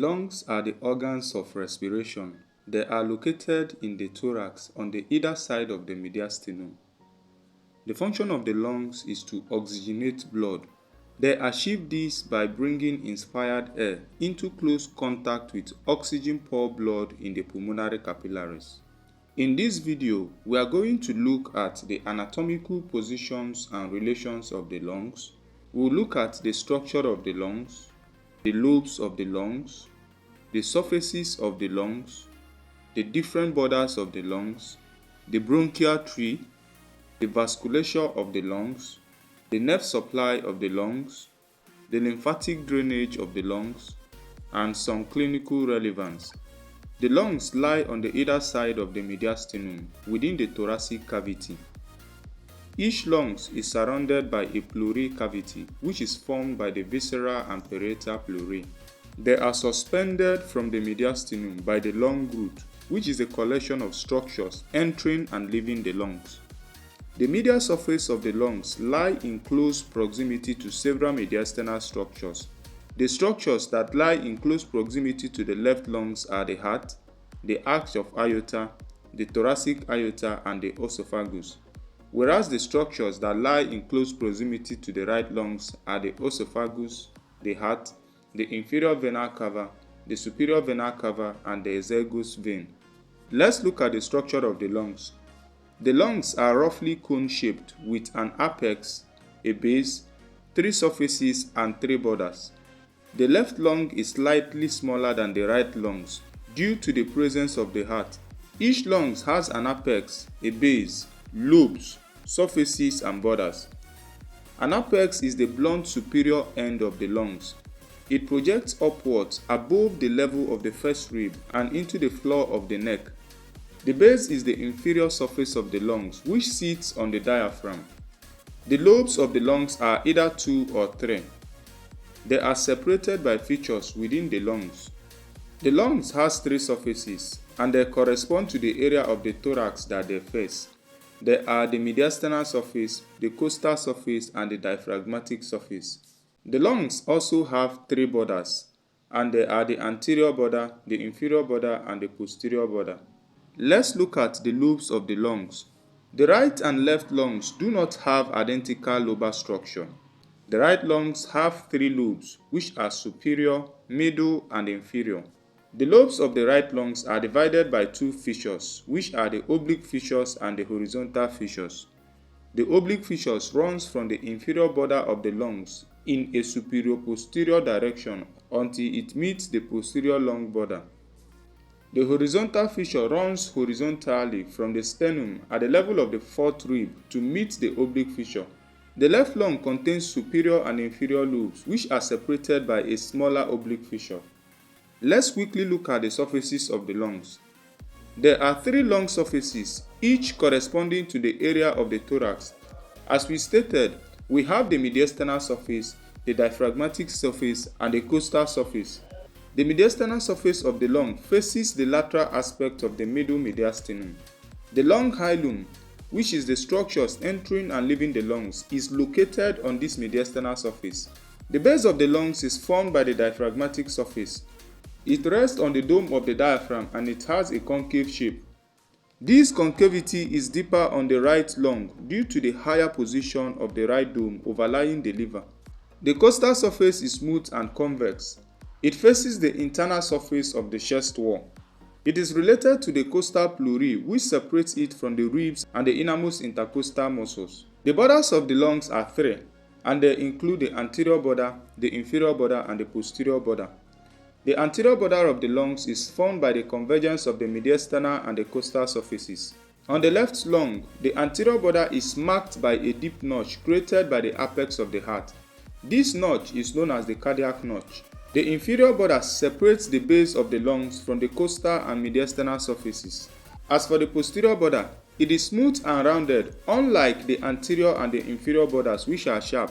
lungs are the organs of respiration. They are located in the thorax on the either side of the mediastinum. The function of the lungs is to oxygenate blood. They achieve this by bringing inspired air into close contact with oxygen-poor blood in the pulmonary capillaries. In this video, we are going to look at the anatomical positions and relations of the lungs. We will look at the structure of the lungs, the lobes of the lungs, the surfaces of the lungs, the different borders of the lungs, the bronchial tree, the vasculature of the lungs, the nerve supply of the lungs, the lymphatic drainage of the lungs, and some clinical relevance. The lungs lie on the either side of the mediastinum within the thoracic cavity. Each lung is surrounded by a pleural cavity which is formed by the visceral and parietal pleurae. They are suspended from the mediastinum by the lung root, which is a collection of structures entering and leaving the lungs. The medial surface of the lungs lie in close proximity to several mediastinal structures. The structures that lie in close proximity to the left lungs are the heart, the arch of aorta, the thoracic aorta, and the esophagus, whereas the structures that lie in close proximity to the right lungs are the esophagus, the heart, the inferior vena cava, the superior vena cava, and the esophagus vein. Let's look at the structure of the lungs. The lungs are roughly cone-shaped with an apex, a base, three surfaces, and three borders. The left lung is slightly smaller than the right lungs due to the presence of the heart. Each lung has an apex, a base, lobes, surfaces, and borders. An apex is the blunt superior end of the lungs. It projects upwards above the level of the first rib and into the floor of the neck. The base is the inferior surface of the lungs, which sits on the diaphragm. The lobes of the lungs are either 2 or 3. They are separated by fissures within the lungs. The lungs has 3 surfaces, and they correspond to the area of the thorax that they face. They are the mediastinal surface, the costal surface, and the diaphragmatic surface. The lungs also have 3 borders, and they are the anterior border, the inferior border, and the posterior border. Let's look at the lobes of the lungs. The right and left lungs do not have identical lobar structure. The right lungs have 3 lobes, which are superior, middle, and inferior. The lobes of the right lungs are divided by 2 fissures, which are the oblique fissures and the horizontal fissures. The oblique fissures runs from the inferior border of the lungs in a superior-posterior direction until it meets the posterior lung border. The horizontal fissure runs horizontally from the sternum at the level of the 4th rib to meet the oblique fissure. The left lung contains superior and inferior lobes, which are separated by a smaller oblique fissure. Let's quickly look at the surfaces of the lungs. There are 3 lung surfaces, each corresponding to the area of the thorax. As we stated, we have the mediastinal surface, the diaphragmatic surface, and the costal surface. The mediastinal surface of the lung faces the lateral aspect of the middle mediastinum. The lung hilum, which is the structures entering and leaving the lungs, is located on this mediastinal surface. The base of the lungs is formed by the diaphragmatic surface. It rests on the dome of the diaphragm and it has a concave shape. This concavity is deeper on the right lung due to the higher position of the right dome overlying the liver. The costal surface is smooth and convex. It faces the internal surface of the chest wall. It is related to the costal pleurae, which separates it from the ribs and the innermost intercostal muscles. The borders of the lungs are 3, and they include the anterior border, the inferior border, and the posterior border. The anterior border of the lungs is formed by the convergence of the mediastinal and the costal surfaces. On the left lung, the anterior border is marked by a deep notch created by the apex of the heart. This notch is known as the cardiac notch. The inferior border separates the base of the lungs from the costal and mediastinal surfaces. As for the posterior border, it is smooth and rounded, unlike the anterior and the inferior borders, which are sharp.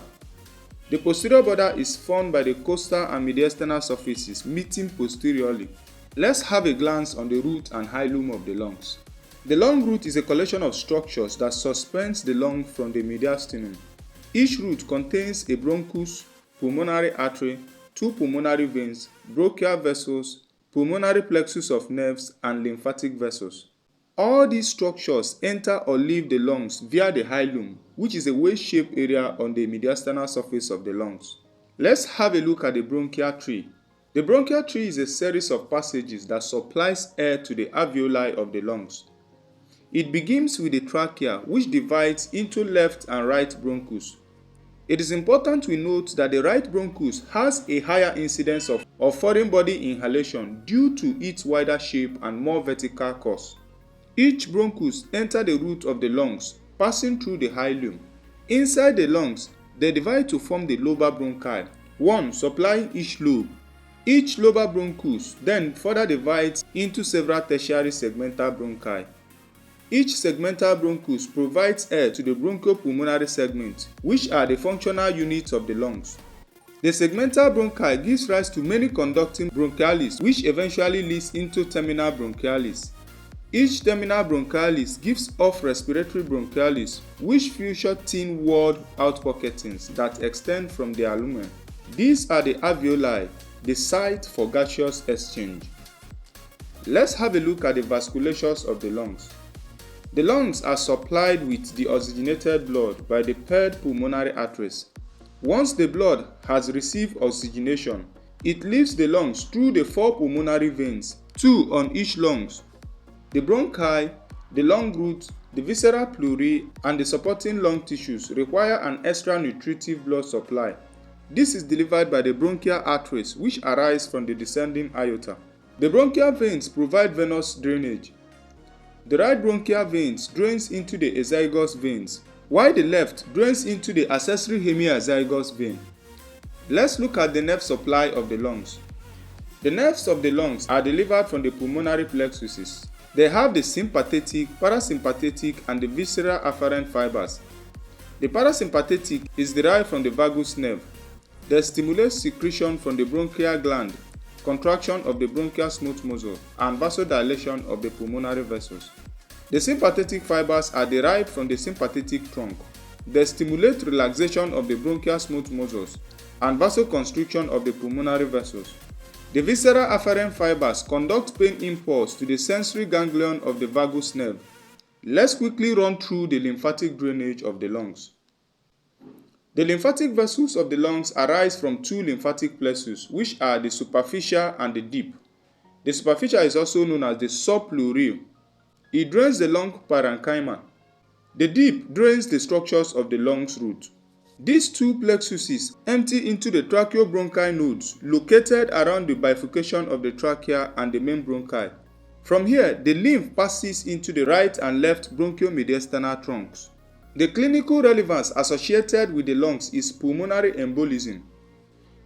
The posterior border is formed by the costal and mediastinal surfaces meeting posteriorly. Let's have a glance on the root and hilum of the lungs. The lung root is a collection of structures that suspends the lung from the mediastinum. Each root contains a bronchus, pulmonary artery, two pulmonary veins, bronchial vessels, pulmonary plexus of nerves, and lymphatic vessels. All these structures enter or leave the lungs via the hilum, which is a wedge-shaped area on the mediastinal surface of the lungs. Let's have a look at the bronchial tree. The bronchial tree is a series of passages that supplies air to the alveoli of the lungs. It begins with the trachea, which divides into left and right bronchus. It is important to note that the right bronchus has a higher incidence of foreign body inhalation due to its wider shape and more vertical course. Each bronchus enters the root of the lungs, passing through the hilum. Inside the lungs, they divide to form the lobar bronchi, one supplying each lobe. Each lobar bronchus then further divides into several tertiary segmental bronchi. Each segmental bronchus provides air to the bronchopulmonary segment, which are the functional units of the lungs. The segmental bronchi gives rise to many conducting bronchiales, which eventually leads into terminal bronchiales. Each terminal bronchialis gives off respiratory bronchialis, which feature thin walled outpocketings that extend from their lumen. These are the alveoli, the site for gaseous exchange. Let's have a look at the vasculatures of the lungs. The lungs are supplied with deoxygenated blood by the paired pulmonary arteries. Once the blood has received oxygenation, it leaves the lungs through the four pulmonary veins, two on each lung. The bronchi, the lung roots, the visceral pleurae, and the supporting lung tissues require an extra nutritive blood supply. This is delivered by the bronchial arteries, which arise from the descending aorta. The bronchial veins provide venous drainage. The right bronchial veins drains into the azygos veins, while the left drains into the accessory hemiazygos vein. Let's look at the nerve supply of the lungs. The nerves of the lungs are delivered from the pulmonary plexuses. They have the sympathetic, parasympathetic, and the visceral afferent fibers. The parasympathetic is derived from the vagus nerve. They stimulate secretion from the bronchial gland, contraction of the bronchial smooth muscle, and vasodilation of the pulmonary vessels. The sympathetic fibers are derived from the sympathetic trunk. They stimulate relaxation of the bronchial smooth muscles and vasoconstriction of the pulmonary vessels. The visceral afferent fibers conduct pain impulse to the sensory ganglion of the vagus nerve. Let's quickly run through the lymphatic drainage of the lungs. The lymphatic vessels of the lungs arise from two lymphatic plexus, which are the superficial and the deep. The superficial is also known as the subpleural. It drains the lung parenchyma. The deep drains the structures of the lungs root. These two plexuses empty into the tracheobronchial nodes located around the bifurcation of the trachea and the main bronchi. From here, the lymph passes into the right and left bronchiomediastinal trunks. The clinical relevance associated with the lungs is pulmonary embolism.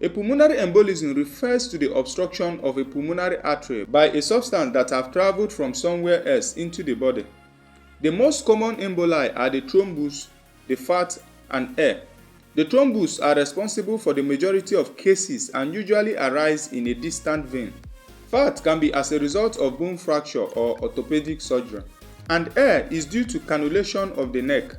A pulmonary embolism refers to the obstruction of a pulmonary artery by a substance that has traveled from somewhere else into the body. The most common emboli are the thrombus, the fat, and air. The thrombus are responsible for the majority of cases and usually arise in a distant vein. Fat can be as a result of bone fracture or orthopedic surgery, and air is due to cannulation of the neck.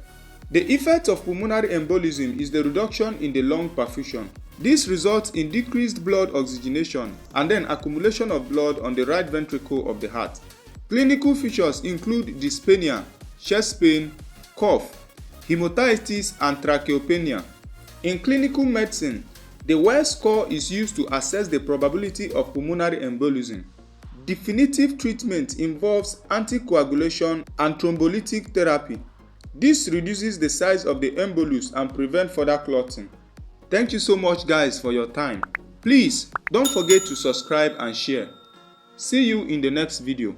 The effect of pulmonary embolism is the reduction in the lung perfusion. This results in decreased blood oxygenation and then accumulation of blood on the right ventricle of the heart. Clinical features include dyspnea, chest pain, cough, hematitis, and tracheopnea. In clinical medicine, the Wells score is used to assess the probability of pulmonary embolism. Definitive treatment involves anticoagulation and thrombolytic therapy. This reduces the size of the embolus and prevents further clotting. Thank you so much guys for your time. Please don't forget to subscribe and share. See you in the next video.